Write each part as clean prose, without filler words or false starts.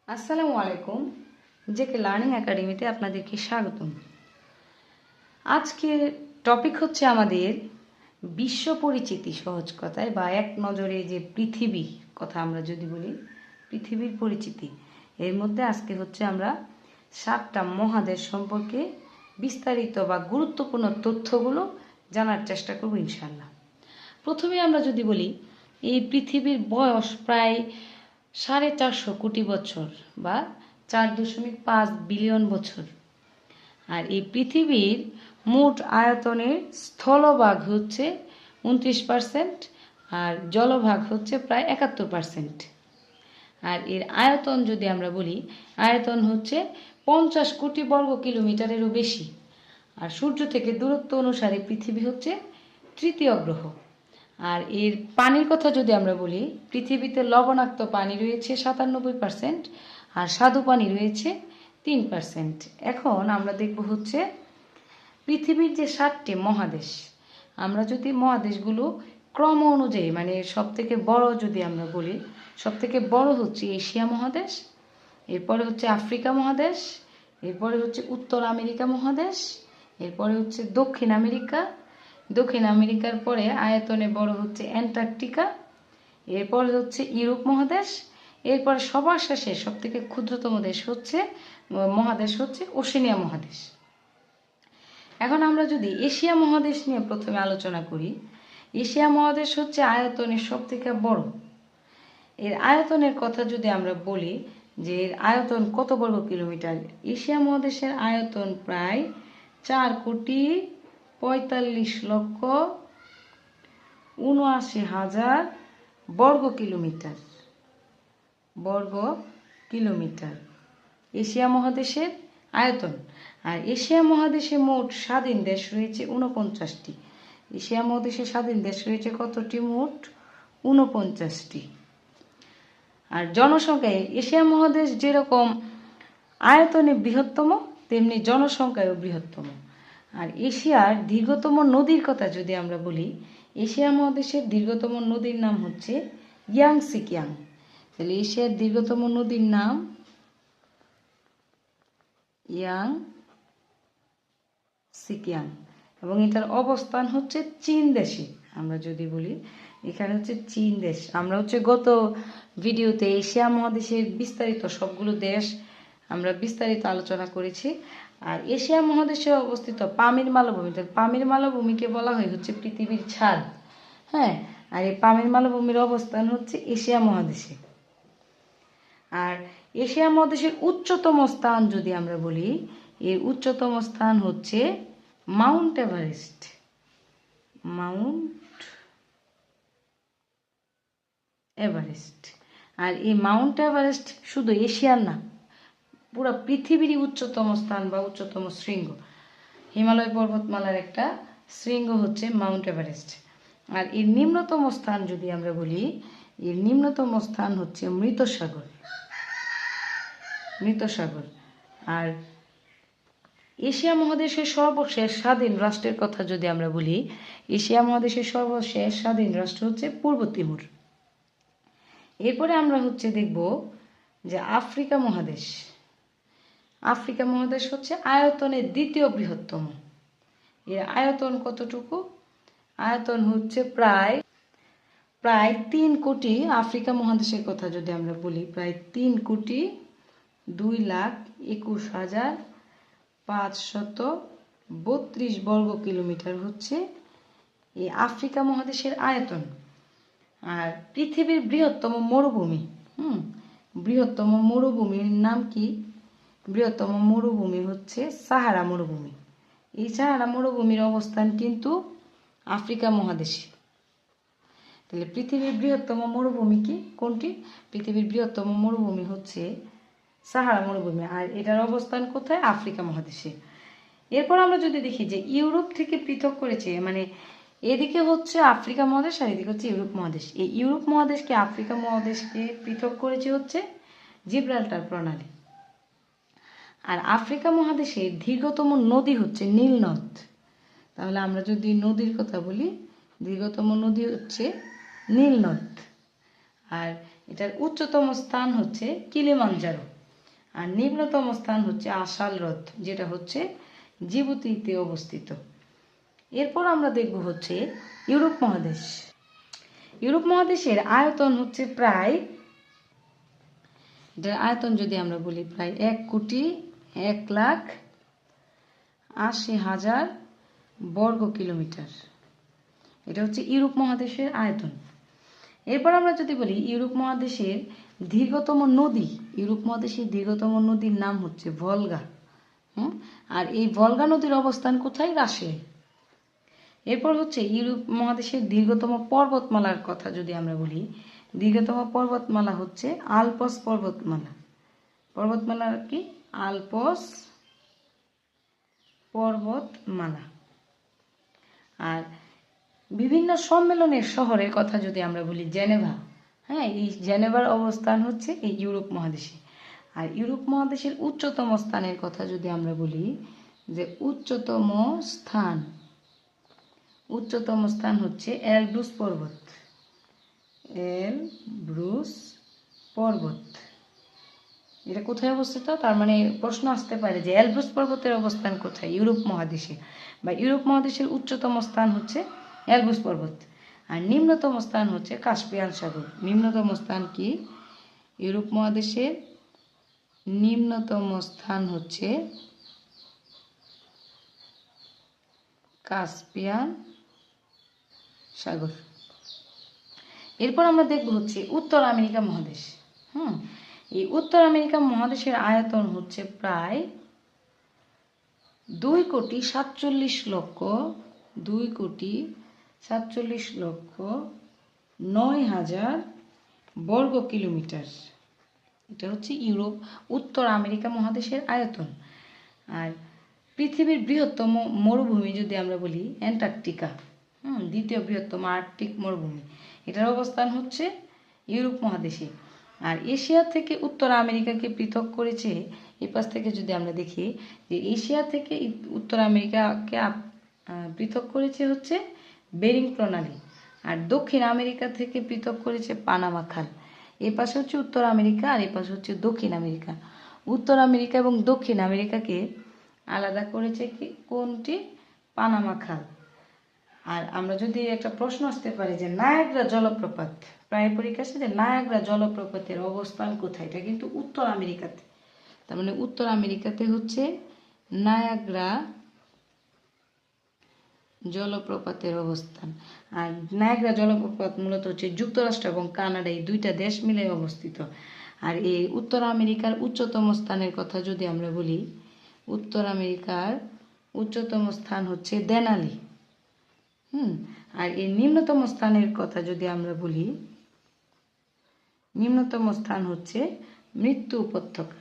আসসালামু আলাইকুম। JK learning একাডেমিতে আপনাদেরকে স্বাগতম। আজকের টপিক হচ্ছে আমাদের বিশ্ব পরিচিতি, সহজ কথায় বা এক নজরে যে পৃথিবী কথা আমরা যদি বলি, পৃথিবীর পরিচিতি। এর মধ্যে আজকে হচ্ছে আমরা 7টা মহাদেশ সম্পর্কে বিস্তারিত বা গুরুত্বপূর্ণ তথ্যগুলো জানার চেষ্টা করব ইনশাআল্লাহ। প্রথমে আমরা যদি বলি, এই পৃথিবীর বয়স প্রায় 450 কোটি বছর বা 4.5 বিলিয়ন বছর। আর এই পৃথিবীর মোট আয়তনের স্থলভাগ হচ্ছে 29% আর জলভাগ হচ্ছে প্রায় 71%। আর এর আয়তন যদি আমরা বলি, আয়তন হচ্ছে 50 কোটি বর্গ কিলোমিটারেরও বেশি। আর সূর্য থেকে দূরত্ব অনুসারে পৃথিবী হচ্ছে তৃতীয় গ্রহ। আর এর পানির কথা যদি আমরা বলি, পৃথিবীতে লবণাক্ত পানি রয়েছে 97% আর স্বাদু পানি রয়েছে 3%। এখন আমরা দেখব হচ্ছে পৃথিবীর যে 7টি মহাদেশ, আমরা যদি মহাদেশগুলো ক্রম অনুযায়ী মানে সব থেকে বড় যদি আমরা বলি, সব থেকে বড় হচ্ছে এশিয়া মহাদেশ, এরপরে হচ্ছে আফ্রিকা মহাদেশ, এরপরে হচ্ছে উত্তর আমেরিকা মহাদেশ, এরপরে হচ্ছে দক্ষিণ আমেরিকা, দক্ষিণ আমেরিকার পরে আয়তনে বড় হচ্ছে অ্যান্টার্কটিকা, এরপরে হচ্ছে ইউরোপ মহাদেশ, এরপরে সবার শেষে সব থেকে ক্ষুদ্রতম দেশ হচ্ছে মহাদেশ হচ্ছে ওশেনিয়া মহাদেশ। এখন আমরা যদি এশিয়া মহাদেশ নিয়ে প্রথমে আলোচনা করি, এশিয়া মহাদেশ হচ্ছে আয়তনের সব থেকে বড়। এর আয়তনের কথা যদি আমরা বলি যে এর আয়তন কত বর্গ কিলোমিটার, এশিয়া মহাদেশের আয়তন প্রায় 4,45,79,000 বর্গ কিলোমিটার। এশিয়া মহাদেশের আয়তন। আর এশিয়া মহাদেশে মোট স্বাধীন দেশ রয়েছে 49টি। এশিয়া মহাদেশে স্বাধীন দেশ রয়েছে কতটি? মোট 49টি। আর জনসংখ্যায় এশিয়া মহাদেশ যেরকম আয়তনে বৃহত্তম, তেমনি জনসংখ্যায়ও বৃহত্তম। আর এশিয়ার দীর্ঘতম নদীর কথা যদি আমরা বলি, এশিয়া মহাদেশের দীর্ঘতম নদীর নাম হচ্ছে ইয়াংসি কিয়াং। তাহলে এশিয়ার দীর্ঘতম নদীর নাম ইয়াংসি কিয়াং এবং এটার অবস্থান হচ্ছে চীন দেশে। আমরা যদি বলি এখানে হচ্ছে চীন দেশ। আমরা হচ্ছে গত ভিডিওতে এশিয়া মহাদেশের বিস্তারিত সবগুলো দেশ আমরা বিস্তারিত আলোচনা করেছি। আর এশিয়া মহাদেশে অবস্থিত পামির মালভূমি, পামির মালভূমিকে বলা হয় হচ্ছে পৃথিবীর ছাদ। হ্যাঁ, আর এই পামির মালভূমির অবস্থান হচ্ছে এশিয়া মহাদেশে। আর এশিয়া মহাদেশের উচ্চতম স্থান যদি আমরা বলি, এর উচ্চতম স্থান হচ্ছে মাউন্ট এভারেস্ট। আর এই মাউন্ট এভারেস্ট শুধু এশিয়ার না, পুরো পৃথিবীরই উচ্চতম স্থান বা উচ্চতম শৃঙ্গ। হিমালয় পর্বতমালার একটা শৃঙ্গ হচ্ছে মাউন্ট এভারেস্ট। আর এর নিম্নতম স্থান যদি আমরা বলি, এর নিম্নতম স্থান হচ্ছে মৃত সাগর। আর এশিয়া মহাদেশের সর্বশেষ স্বাধীন রাষ্ট্রের কথা যদি আমরা বলি, এশিয়া মহাদেশের সর্বশেষ স্বাধীন রাষ্ট্র হচ্ছে পূর্ব তিমুর। এরপরে আমরা হচ্ছে দেখব যে আফ্রিকা মহাদেশ হচ্ছে আয়তনের দ্বিতীয় বৃহত্তম। এর আয়তন কতটুকু? আয়তন হচ্ছে প্রায় 3 কোটি। আফ্রিকা মহাদেশের কথা যদি আমরা বলি, প্রায় 3,02,21,532 বর্গ কিলোমিটার হচ্ছে এই আফ্রিকা মহাদেশের আয়তন। আর পৃথিবীর বৃহত্তম মরুভূমির নাম কি? বৃহত্তম মরুভূমি হচ্ছে সাহারা মরুভূমি। এই সাহারা মরুভূমির অবস্থান কিন্তু আফ্রিকা মহাদেশে। তাহলে পৃথিবীর বৃহত্তম মরুভূমি কোনটি? পৃথিবীর বৃহত্তম মরুভূমি হচ্ছে সাহারা মরুভূমি। আর এটার অবস্থান কোথায়? আফ্রিকা মহাদেশে। এরপর আমরা যদি দেখি যে ইউরোপ থেকে পৃথক করেছে, মানে এদিকে হচ্ছে আফ্রিকা মহাদেশ আর এদিকে হচ্ছে ইউরোপ মহাদেশ। এই ইউরোপ মহাদেশকে আফ্রিকা মহাদেশকে পৃথক করেছে হচ্ছে জিব্রাল্টার প্রণালী। আর আফ্রিকা মহাদেশের দীর্ঘতম নদী হচ্ছে নীল নদ। তাহলে আমরা যদি নদীর কথা বলি, দীর্ঘতম নদী হচ্ছে নীল নদ। আর এটার উচ্চতম স্থান হচ্ছে কিলিমাঞ্জারো। আর নিম্নতম স্থান হচ্ছে আশাল হ্রদ, যেটা হচ্ছে জিবুতিতে অবস্থিত। এরপর আমরা দেখব হচ্ছে ইউরোপ মহাদেশ। ইউরোপ মহাদেশের আয়তন হচ্ছে প্রায়, এটার আয়তন যদি আমরা বলি প্রায় 1,80,000 বর্গ কিলোমিটার। এটা হচ্ছে ইউরোপ মহাদেশের আয়তন। এরপর আমরা যদি বলি ইউরোপ মহাদেশের দীর্ঘতম নদী, ইউরোপ মহাদেশের দীর্ঘতম নদীর নাম হচ্ছে ভলগা। আর এই ভলগা নদীর অবস্থান কোথায়? রাশিয়ায়। এরপর হচ্ছে ইউরোপ মহাদেশের দীর্ঘতম পর্বতমালার কথা যদি আমরা বলি, দীর্ঘতম পর্বতমালা হচ্ছে আলপস পর্বতমালা। পর্বতমালা কি? আলপস পর্বতমালা। আর বিভিন্ন সম্মেলনের শহরের কথা যদি আমরা বলি, জেনেভা, হ্যাঁ, এই জেনেভার অবস্থান হচ্ছে এই ইউরোপ মহাদেশে। আর ইউরোপ মহাদেশের উচ্চতম স্থানের কথা যদি আমরা বলি, যে উচ্চতম স্থান হচ্ছে এলব্রুস পর্বত। এলব্রুস পর্বত, এটা কোথায় অবস্থিত? তার মানে প্রশ্ন আসতে পারে যে এলব্রুস পর্বতের অবস্থান কোথায় ইউরোপ মহাদেশে, বা ইউরোপ মহাদেশের উচ্চতম স্থান হচ্ছে এলব্রুস পর্বত। আর নিম্নতম স্থান হচ্ছে কাস্পিয়ান সাগর। নিম্নতম স্থান কি? ইউরোপ মহাদেশের নিম্নতম স্থান হচ্ছে কাস্পিয়ান সাগর। এরপর আমরা দেখব হচ্ছে উত্তর আমেরিকা মহাদেশ। এই উত্তর আমেরিকা মহাদেশের আয়তন হচ্ছে প্রায় 2,47,9,000 বর্গ কিলোমিটার। এটা হচ্ছে ইউরোপ উত্তর আমেরিকা মহাদেশের আয়তন। আর পৃথিবীর বৃহত্তম মরুভূমি যদি আমরা বলি, অ্যান্টার্কটিকা, দ্বিতীয় বৃহত্তম আর্কটিক মরুভূমি, এটার অবস্থান হচ্ছে ইউরোপ মহাদেশে। আর এশিয়া থেকে উত্তর আমেরিকাকে পৃথক করেছে, এই পাশ থেকে যদি আমরা দেখি, যে এশিয়া থেকে উত্তর আমেরিকাকে পৃথক করেছে হচ্ছে বেরিং প্রণালী। আর দক্ষিণ আমেরিকা থেকে পৃথক করেছে পানামা খাল। এই পাশে হচ্ছে উত্তর আমেরিকা, আর এই পাশে হচ্ছে দক্ষিণ আমেরিকা। উত্তর আমেরিকা এবং দক্ষিণ আমেরিকাকে আলাদা করেছে কি? কোনটি? পানামা খাল। আর আমরা যদি একটা প্রশ্ন আসতে পারি যে নায়াগ্রা জলপ্রপাত, প্রায় পরীক্ষা আসে যে নায়াগ্রা জলপ্রপাতের অবস্থান কোথায়, এটা কিন্তু উত্তর আমেরিকাতে। তার মানে উত্তর আমেরিকাতে হচ্ছে নায়াগ্রা জলপ্রপাতের অবস্থান। আর নায়াগ্রা জলপ্রপাত মূলত হচ্ছে যুক্তরাষ্ট্র এবং কানাডা, এই দুইটা দেশ মিলে অবস্থিত। আর এই উত্তর আমেরিকার উচ্চতম স্থানের কথা যদি আমরা বলি, উত্তর আমেরিকার উচ্চতম স্থান হচ্ছে দেনালি। আর এই নিম্নতম স্থানের কথা যদি আমরা বলি, নিম্নতম স্থান হচ্ছে মৃত উপত্যকা।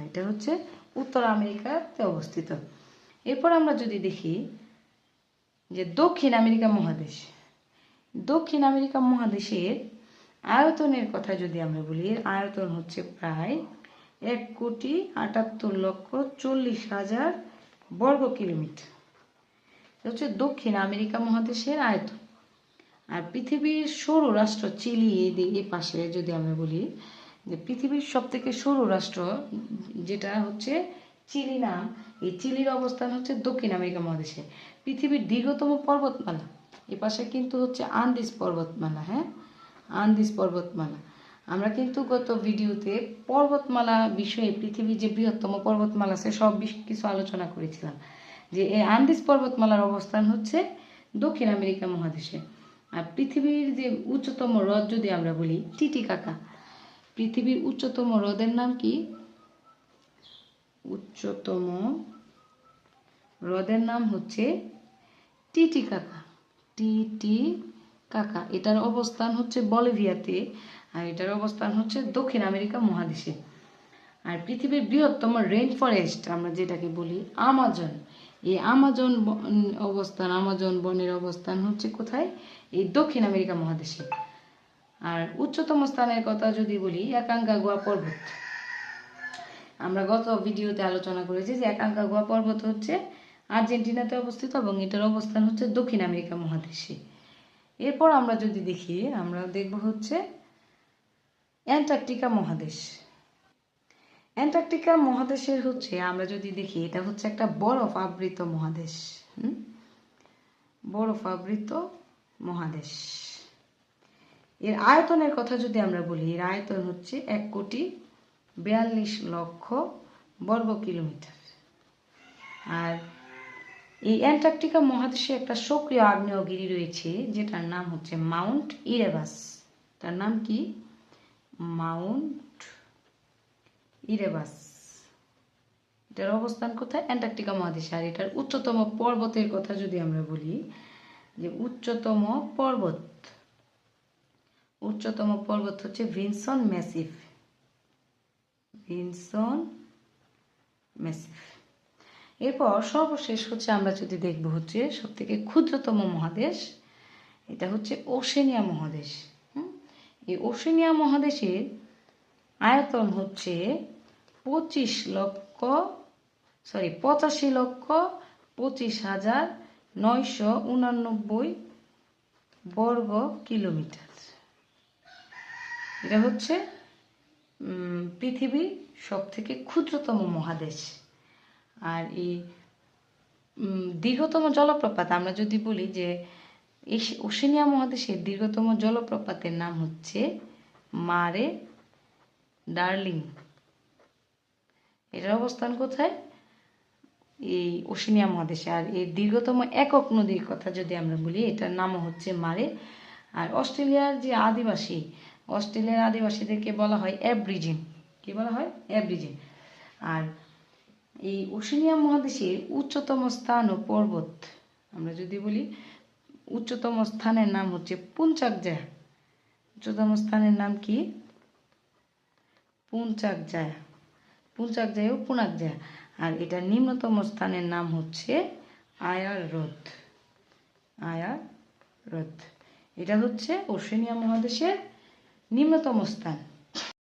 এটা হচ্ছে উত্তর আমেরিকাতে অবস্থিত। এরপর আমরা যদি দেখি যে দক্ষিণ আমেরিকা মহাদেশের আয়তনের কথা যদি আমরা বলি, আয়তন হচ্ছে প্রায় 1,78,40,000 বর্গ কিলোমিটার। এটা হচ্ছে দক্ষিণ আমেরিকা মহাদেশের আয়তন। আর পৃথিবীর সৌর রাষ্ট্র চিলি, এই পাশে যদি আমরা বলি যে পৃথিবীর সব থেকে সৌর রাষ্ট্র যেটা হচ্ছে চিলি নাম, এই চিলির অবস্থান হচ্ছে দক্ষিণ আমেরিকা মহাদেশে। পৃথিবীর দীর্ঘতম পর্বতমালা এ পাশে কিন্তু হচ্ছে আন্দিজ পর্বতমালা। আন্দিজ পর্বতমালা। আমরা কিন্তু গত ভিডিওতে পর্বতমালা বিষয়ে, পৃথিবীর যে বৃহত্তম পর্বতমালা আছে সব কিছু আলোচনা করেছিলাম, যে এই আন্দিজ পর্বতমালার অবস্থান হচ্ছে দক্ষিণ আমেরিকা মহাদেশে। আর পৃথিবীর যে উচ্চতম হ্রদ যদি আমরা বলি, টিটিকাকা। পৃথিবীর উচ্চতম হ্রদের নাম কি? উচ্চতম হ্রদের নাম হচ্ছে টিটিকাকা। এটার অবস্থান হচ্ছে বলিভিয়াতে, আর এটার অবস্থান হচ্ছে দক্ষিণ আমেরিকা মহাদেশে। আর পৃথিবীর বৃহত্তম রেইন ফরেস্ট আমরা যেটাকে বলি আমাজন, এই আমাজন বনের অবস্থান হচ্ছে কোথায়? এই দক্ষিণ আমেরিকা মহাদেশে। আর উচ্চতম স্থানের কথা যদি বলি, অ্যাকাঙ্কাগুয়া পর্বত। আমরা গত ভিডিওতে আলোচনা করেছি যে অ্যাকাঙ্কাগুয়া পর্বত হচ্ছে আর্জেন্টিনাতে অবস্থিত এবং এটার অবস্থান হচ্ছে দক্ষিণ আমেরিকা মহাদেশে। এরপর আমরা যদি দেখি, আমরা দেখব হচ্ছে অ্যান্টার্কটিকা মহাদেশ। অ্যান্টার্কটিকা মহাদেশের হচ্ছে আমরা যদি দেখি এটা হচ্ছে একটা বরফ আবৃত মহাদেশ। বরফ আবৃত মহাদেশ। এর আয়তনের কথা যদি আমরা বলি, এর আয়তন হচ্ছে 1,42,00,000 বর্গ কিলোমিটার। আর এই অ্যান্টার্কটিকা মহাদেশে একটা সক্রিয় আগ্নেয়গিরি রয়েছে যেটার নাম হচ্ছে মাউন্ট ইরেবাস। তার নাম কি? Mount Erebus. এটার অবস্থান কোথায়? অ্যান্টার্কটিকা মহাদেশে। আর এটার উচ্চতম পর্বতের কথা যদি আমরা বলি, যে উচ্চতম পর্বত হচ্ছে ভিনসন ম্যাসিভ। Vinson Massif. এরপর সর্বশেষ হচ্ছে আমরা যদি দেখব হচ্ছে সব থেকে ক্ষুদ্রতম মহাদেশ, এটা হচ্ছে ওশেনিয়া মহাদেশ। এই ওশেনিয়া মহাদেশের আয়তন হচ্ছে 85,25,989 বর্গ কিলোমিটার। এটা হচ্ছে পৃথিবীর সব থেকে ক্ষুদ্রতম মহাদেশ। আর এই দীর্ঘতম জলপ্রপাত আমরা যদি বলি, যে এই ওশেনিয়া মহাদেশের দীর্ঘতম জলপ্রপাতের নাম হচ্ছে মারে ডার্লিং। এটার অবস্থান কোথায়? এই ওশেনিয়া মহাদেশে। আর এর দীর্ঘতম একক নদীর কথা যদি আমরা বলি, এটার নামও হচ্ছে মারে। আর অস্ট্রেলিয়ার আদিবাসীদেরকে বলা হয় অ্যাবরিজিন। কি বলা হয়? অ্যাবরিজিন। আর এই ওশেনিয়া মহাদেশের উচ্চতম স্থান ও পর্বত আমরা যদি বলি, উচ্চতম স্থানের নাম হচ্ছে পুঞ্চাকজায়া। উচ্চতম স্থানের নাম কি? পুঞ্চাকজায়া। পুঞ্চাকজায়া ও পুনাকজায়া। আর এটা নিম্নতম স্থানের নাম হচ্ছে আয়ার হ্রদ। এটা হচ্ছে ওশেনিয়া মহাদেশের নিম্নতম স্থান।